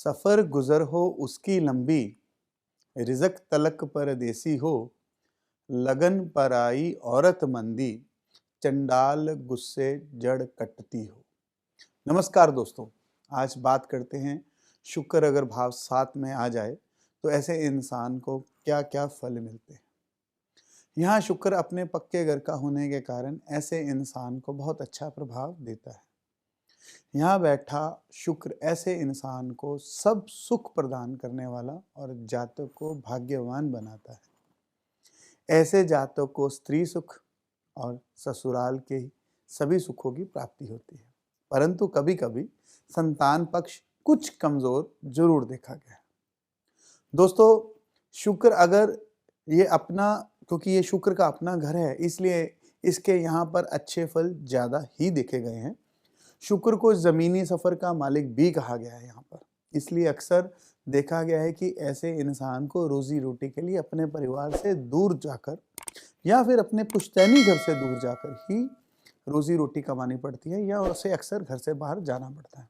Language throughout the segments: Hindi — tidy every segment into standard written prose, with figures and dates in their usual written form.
सफर गुजर हो उसकी लंबी, रिज़्क तलक परदेसी हो, लगन पर आई औरत मंदी, चंडाल गुस्से जड़ कटती हो। नमस्कार दोस्तों, आज बात करते हैं शुक्र अगर भाव साथ में आ जाए तो ऐसे इंसान को क्या-क्या फल मिलते हैं। यहाँ शुक्र अपने पक्के घर का होने के कारण ऐसे इंसान को बहुत अच्छा प्रभाव देता है। यहाँ बैठा शुक्र ऐसे इंसान को सब सुख प्रदान करने वाला और जातक को भाग्यवान बनाता है। ऐसे जातक को स्त्री सुख और ससुराल के सभी सुखों की प्राप्ति होती है, परंतु कभी-कभी संतान पक्ष कुछ कमजोर जरूर देखा गया है। दोस्तों, शुक्र अगर ये अपना क्योंकि ये शुक्र का अपना घर है, इसलिए इसके यहाँ पर अच्छे फल ज़्यादा ही देखे गए हैं। शुक्र को ज़मीनी सफ़र का मालिक भी कहा गया है यहाँ पर, इसलिए अक्सर देखा गया है कि ऐसे इंसान को रोज़ी रोटी के लिए अपने परिवार से दूर जाकर या फिर अपने पुश्तैनी घर से दूर जाकर ही रोज़ी रोटी कमानी पड़ती है या उसे अक्सर घर से बाहर जाना पड़ता है।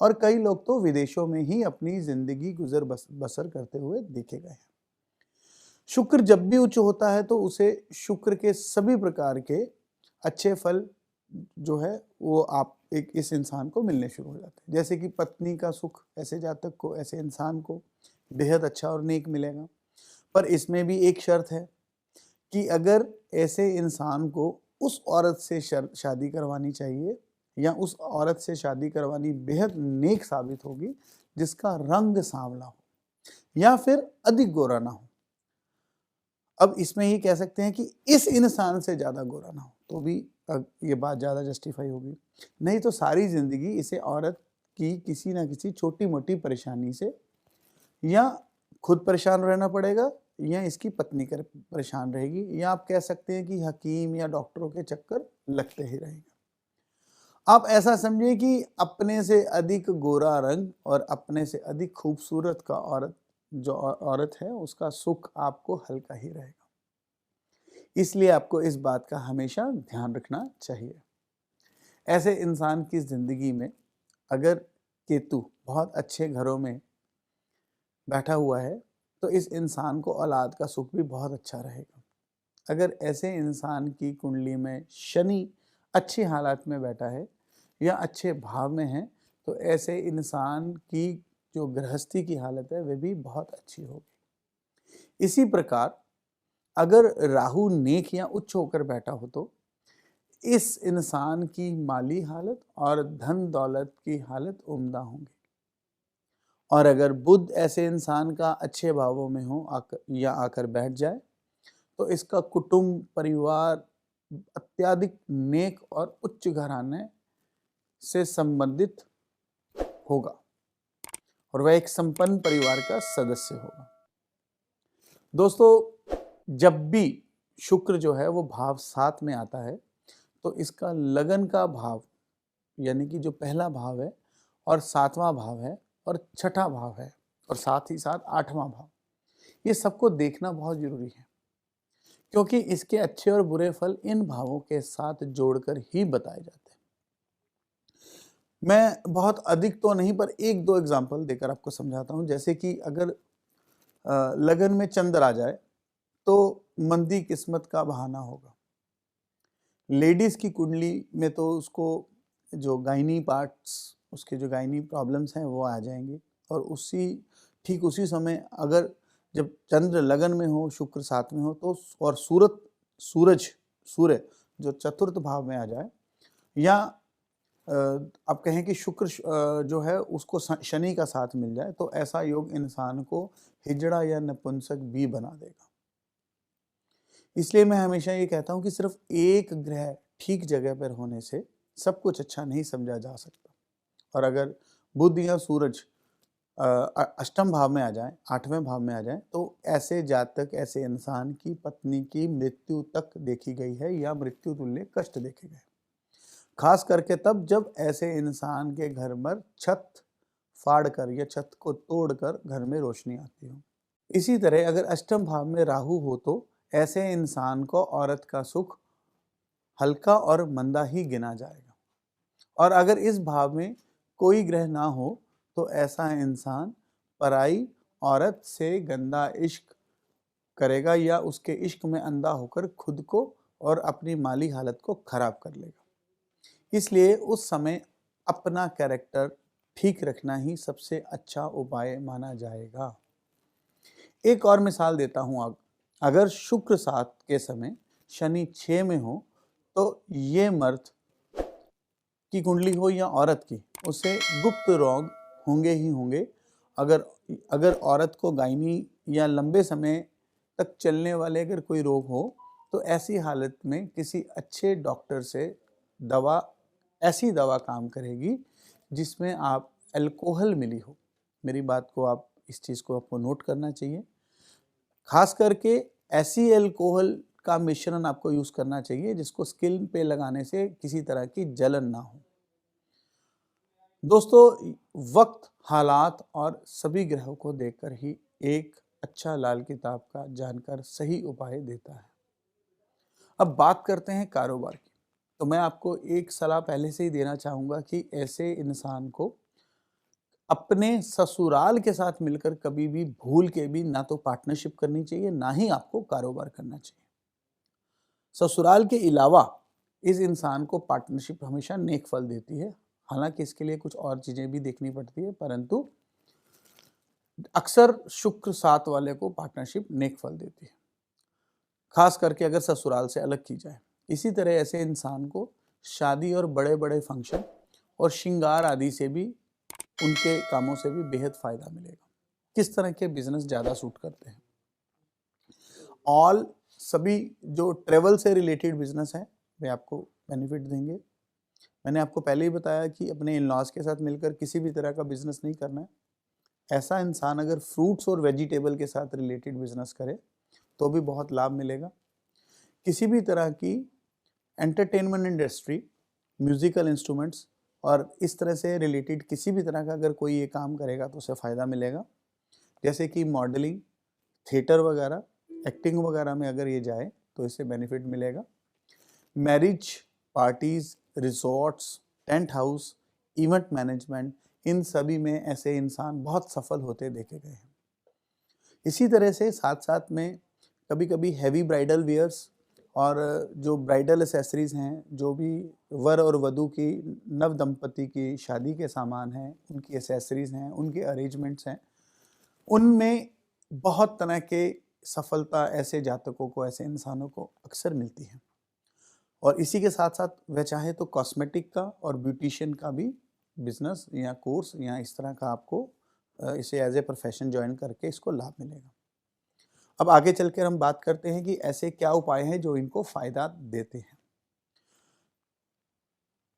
और कई लोग तो विदेशों में ही अपनी ज़िंदगी गुजर बसर करते हुए देखे गए हैं। शुक्र जब भी उच्च होता है तो उसे शुक्र के सभी प्रकार के अच्छे फल जो है वो आप एक इस इंसान को मिलने शुरू हो जाते हैं। जैसे कि पत्नी का सुख ऐसे जातक को, ऐसे इंसान को बेहद अच्छा और नेक मिलेगा। पर इसमें भी एक शर्त है कि अगर ऐसे इंसान को उस औरत से शादी करवानी चाहिए या उस औरत से शादी करवानी बेहद नेक साबित होगी जिसका रंग सांवला हो या फिर अधिक गोरा ना हो। अब इसमें ही कह सकते हैं कि इस इंसान से ज़्यादा गोरा ना हो तो भी ये बात ज़्यादा जस्टिफाई होगी। नहीं तो सारी ज़िंदगी इसे औरत की किसी ना किसी छोटी मोटी परेशानी से या खुद परेशान रहना पड़ेगा या इसकी पत्नी कर परेशान रहेगी, या आप कह सकते हैं कि हकीम या डॉक्टरों के चक्कर लगते ही रहेंगे। आप ऐसा समझिए कि अपने से अधिक गोरा रंग और अपने से अधिक खूबसूरत का औरत है उसका सुख आपको हल्का ही रहेगा। इसलिए आपको इस बात का हमेशा ध्यान रखना चाहिए। ऐसे इंसान की ज़िंदगी में अगर केतु बहुत अच्छे घरों में बैठा हुआ है तो इस इंसान को औलाद का सुख भी बहुत अच्छा रहेगा। अगर ऐसे इंसान की कुंडली में शनि अच्छी हालात में बैठा है या अच्छे भाव में है तो ऐसे इंसान की जो गृहस्थी की हालत है वह भी बहुत अच्छी होगी। इसी प्रकार अगर राहु नेक या उच्च होकर बैठा हो तो इस इंसान की माली हालत और धन दौलत की हालत उम्दा होंगी। और अगर बुध ऐसे इंसान का अच्छे भावों में हो आकर बैठ जाए तो इसका कुटुंब परिवार अत्यधिक नेक और उच्च घराने से संबंधित होगा और वह एक संपन्न परिवार का सदस्य होगा। दोस्तों, जब भी शुक्र जो है वो भाव 7 में आता है तो इसका लगन का भाव यानी कि जो पहला भाव है और 7वां भाव है और छठा भाव है और साथ ही साथ 8वां भाव, ये सबको देखना बहुत जरूरी है क्योंकि इसके अच्छे और बुरे फल इन भावों के साथ जोड़कर ही बताए जाते हैं। मैं बहुत अधिक तो नहीं पर एक दो एग्जाम्पल देकर आपको समझाता हूँ। जैसे कि अगर लगन में चंद्र आ जाए तो मंदी किस्मत का बहाना होगा। लेडीज की कुंडली में तो उसको जो गायनी पार्ट्स उसके जो गायनी प्रॉब्लम्स हैं वो आ जाएंगे और ठीक उसी समय अगर जब चंद्र लगन में हो शुक्र 7 में हो तो और सूर्य जो चतुर्थ भाव में आ जाए या आप कहें कि शुक्र जो है उसको शनि का साथ मिल जाए तो ऐसा योग इंसान को हिजड़ा या नपुंसक भी बना देगा। इसलिए मैं हमेशा ये कहता हूँ कि सिर्फ एक ग्रह ठीक जगह पर होने से सब कुछ अच्छा नहीं समझा जा सकता। और अगर बुध या सूरज अष्टम भाव में आ जाए, 8वें भाव में आ जाए तो ऐसे जातक ऐसे इंसान की पत्नी की मृत्यु तक देखी गई है या मृत्यु तुल्य कष्ट देखे गए, खास करके तब जब ऐसे इंसान के घर पर छत फाड़कर या छत को तोड़कर घर में रोशनी आती हो। इसी तरह अगर अष्टम भाव में राहु हो तो ऐसे इंसान को औरत का सुख हल्का और मंदा ही गिना जाएगा। और अगर इस भाव में कोई ग्रह ना हो तो ऐसा इंसान पराई औरत से गंदा इश्क करेगा या उसके इश्क में अंधा होकर खुद को और अपनी माली हालत को खराब कर लेगा। इसलिए उस समय अपना कैरेक्टर ठीक रखना ही सबसे अच्छा उपाय माना जाएगा। एक और मिसाल देता हूं, अगर शुक्र 7 के समय शनि 6 में हो तो ये मर्द की कुंडली हो या औरत की, उसे गुप्त रोग होंगे ही होंगे। अगर औरत को गायनी या लंबे समय तक चलने वाले अगर कोई रोग हो तो ऐसी हालत में किसी अच्छे डॉक्टर से ऐसी दवा काम करेगी जिसमें आप अल्कोहल मिली हो। मेरी बात को आप इस चीज़ को आपको नोट करना चाहिए। खास करके ऐसी अल्कोहल का मिश्रण आपको यूज़ करना चाहिए जिसको स्किन पे लगाने से किसी तरह की जलन ना हो। दोस्तों, वक्त, हालात और सभी ग्रहों को देखकर ही एक अच्छा लाल किताब का जानकर सही उपाय देता है। अब बात करते हैं कारोबार की। तो मैं आपको एक सलाह पहले से ही देना चाहूँगा कि ऐसे इंसान को अपने ससुराल के साथ मिलकर कभी भी भूल के भी ना तो पार्टनरशिप करनी चाहिए, ना ही आपको कारोबार करना चाहिए। ससुराल के अलावा इस इंसान को पार्टनरशिप हमेशा नेक फल देती है। हालांकि इसके लिए कुछ और चीज़ें भी देखनी पड़ती है, परंतु अक्सर शुक्र 7 वाले को पार्टनरशिप नेक फल देती है, खास करके अगर ससुराल से अलग की जाए। इसी तरह ऐसे इंसान को शादी और बड़े बड़े फंक्शन और श्रृंगार आदि से भी, उनके कामों से भी बेहद फायदा मिलेगा। किस तरह के बिजनेस ज़्यादा सूट करते हैं? सभी जो ट्रेवल से रिलेटेड बिजनेस है वे आपको बेनिफिट देंगे। मैंने आपको पहले ही बताया कि अपने इन लॉज के साथ मिलकर किसी भी तरह का बिजनेस नहीं करना है। ऐसा इंसान अगर फ्रूट्स और वेजिटेबल के साथ रिलेटेड बिजनेस करे तो भी बहुत लाभ मिलेगा। किसी भी तरह की एंटरटेनमेंट इंडस्ट्री, म्यूजिकल इंस्ट्रूमेंट्स और इस तरह से रिलेटेड किसी भी तरह का अगर कोई ये काम करेगा तो उसे फ़ायदा मिलेगा। जैसे कि मॉडलिंग, थिएटर वगैरह, एक्टिंग वगैरह में अगर ये जाए तो इससे बेनिफिट मिलेगा। Marriage, parties, resorts, tent house, event management, इन सभी में ऐसे इंसान बहुत सफल होते देखे गए हैं। इसी तरह से साथ साथ में कभी कभी हैवी ब्राइडल वियर्स और जो ब्राइडल एसेसरीज हैं, जो भी वर और वधू की, नव दंपति की शादी के सामान हैं, उनकी एसेसरीज हैं, उनके अरेंजमेंट्स हैं, उनमें बहुत तरह के सफलता ऐसे जातकों को, ऐसे इंसानों को अक्सर मिलती है। और इसी के साथ साथ वह चाहे तो कॉस्मेटिक का और ब्यूटिशियन का भी बिजनेस या कोर्स या इस तरह का आपको इसे एज ए प्रोफेशन ज्वाइन करके इसको लाभ मिलेगा। अब आगे चलकर हम बात करते हैं कि ऐसे क्या उपाय हैं जो इनको फायदा देते हैं।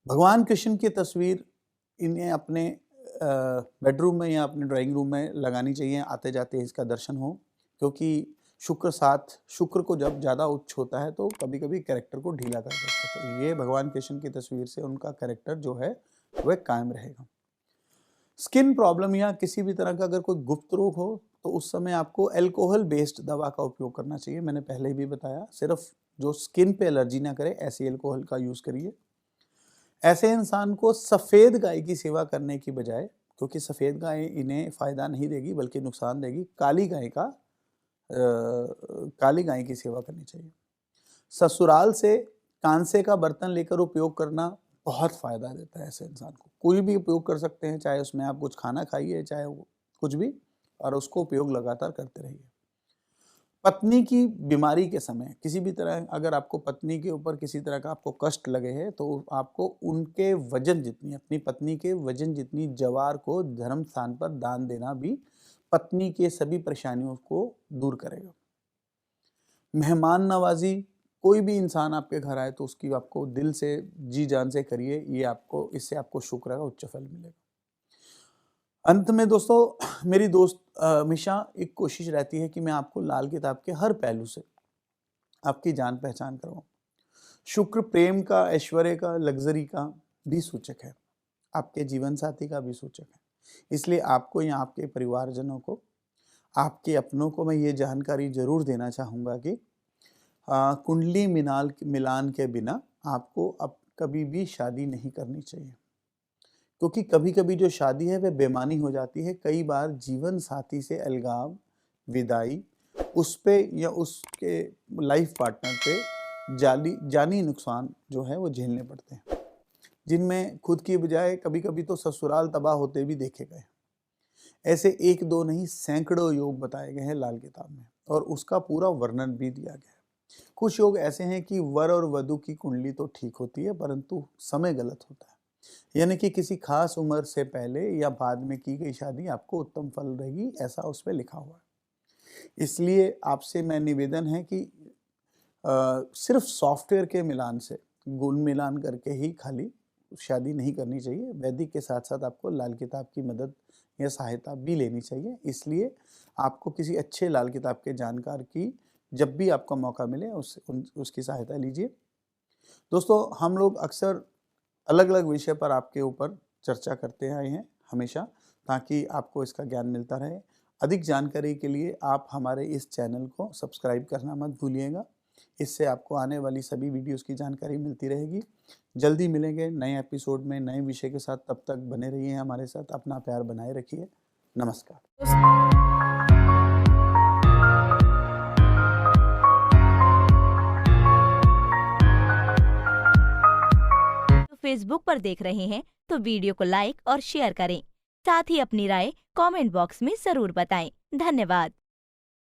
भगवान कृष्ण की तस्वीर इन्हें अपने बेडरूम में या अपने ड्राइंग रूम में लगानी चाहिए, आते जाते इसका दर्शन हो, क्योंकि शुक्र को जब ज़्यादा उच्च होता है तो कभी कभी कैरेक्टर को ढीला कर देता है। तो ये भगवान कृष्ण की तस्वीर से उनका कैरेक्टर जो है वह कायम रहेगा। स्किन प्रॉब्लम या किसी भी तरह का अगर कोई गुप्त रोग हो तो उस समय आपको अल्कोहल बेस्ड दवा का उपयोग करना चाहिए। मैंने पहले भी बताया, सिर्फ जो स्किन पे एलर्जी ना करे ऐसी अल्कोहल का यूज़ करिए। ऐसे इंसान को सफ़ेद गाय की सेवा करने की बजाय, क्योंकि सफ़ेद गाय इन्हें फ़ायदा नहीं देगी बल्कि नुकसान देगी, काली गाय की सेवा करनी चाहिए। ससुराल से कांसे का बर्तन लेकर उपयोग करना बहुत फ़ायदा देता है ऐसे इंसान को। कोई भी उपयोग कर सकते हैं, चाहे उसमें आप कुछ खाना खाइए, चाहे वो कुछ भी, और उसको उपयोग लगातार करते रहिए। पत्नी की बीमारी के समय किसी भी तरह अगर आपको पत्नी के ऊपर किसी तरह का आपको कष्ट लगे है तो आपको उनके वजन जितनी, अपनी पत्नी के वजन जितनी जवार को धर्म स्थान पर दान देना भी पत्नी के सभी परेशानियों को दूर करेगा। मेहमान नवाजी, कोई भी इंसान आपके घर आए तो उसकी आपको दिल से, जी जान से करिए, इससे आपको शुक्र का उच्च फल मिलेगा। अंत में दोस्तों, मेरी दोस्त हमेशा एक कोशिश रहती है कि मैं आपको लाल किताब के हर पहलू से आपकी जान पहचान करवाऊं। शुक्र प्रेम का, ऐश्वर्य का, लग्जरी का भी सूचक है, आपके जीवन साथी का भी सूचक है। इसलिए आपको या आपके परिवारजनों को, आपके अपनों को मैं ये जानकारी जरूर देना चाहूँगा कि कुंडली मिलान के बिना आपको अब कभी भी शादी नहीं करनी चाहिए, क्योंकि कभी कभी जो शादी है वह बेमानी हो जाती है। कई बार जीवन साथी से अलगाव, विदाई, उस पे या उसके लाइफ पार्टनर पे जानी नुकसान जो है वो झेलने पड़ते हैं, जिनमें खुद की बजाय कभी कभी तो ससुराल तबाह होते भी देखे गए। ऐसे एक दो नहीं सैकड़ों योग बताए गए हैं लाल किताब में, और उसका पूरा वर्णन भी दिया गया है। कुछ योग ऐसे हैं कि वर और वधु की कुंडली तो ठीक होती है, परंतु समय गलत होता है, यानी कि किसी खास उम्र से पहले या बाद में की गई शादी आपको उत्तम फल रहेगी, ऐसा उसमें लिखा हुआ है। इसलिए आपसे मैं निवेदन है कि सिर्फ सॉफ्टवेयर के मिलान से, गुण मिलान करके ही खाली शादी नहीं करनी चाहिए। वैदिक के साथ साथ आपको लाल किताब की मदद या सहायता भी लेनी चाहिए। इसलिए आपको किसी अच्छे लाल किताब के जानकार की जब भी आपको मौका मिले उसकी सहायता लीजिए। दोस्तों, हम लोग अक्सर अलग अलग विषय पर आपके ऊपर चर्चा करते आए हैं हमेशा, ताकि आपको इसका ज्ञान मिलता रहे। अधिक जानकारी के लिए आप हमारे इस चैनल को सब्सक्राइब करना मत भूलिएगा। इससे आपको आने वाली सभी वीडियोस की जानकारी मिलती रहेगी। जल्दी मिलेंगे नए एपिसोड में नए विषय के साथ। तब तक बने रहिए हमारे साथ, अपना प्यार बनाए रखिए। नमस्कार। फेसबुक पर देख रहे हैं तो वीडियो को लाइक और शेयर करें। साथ ही अपनी राय कमेंट बॉक्स में जरूर बताएं। धन्यवाद।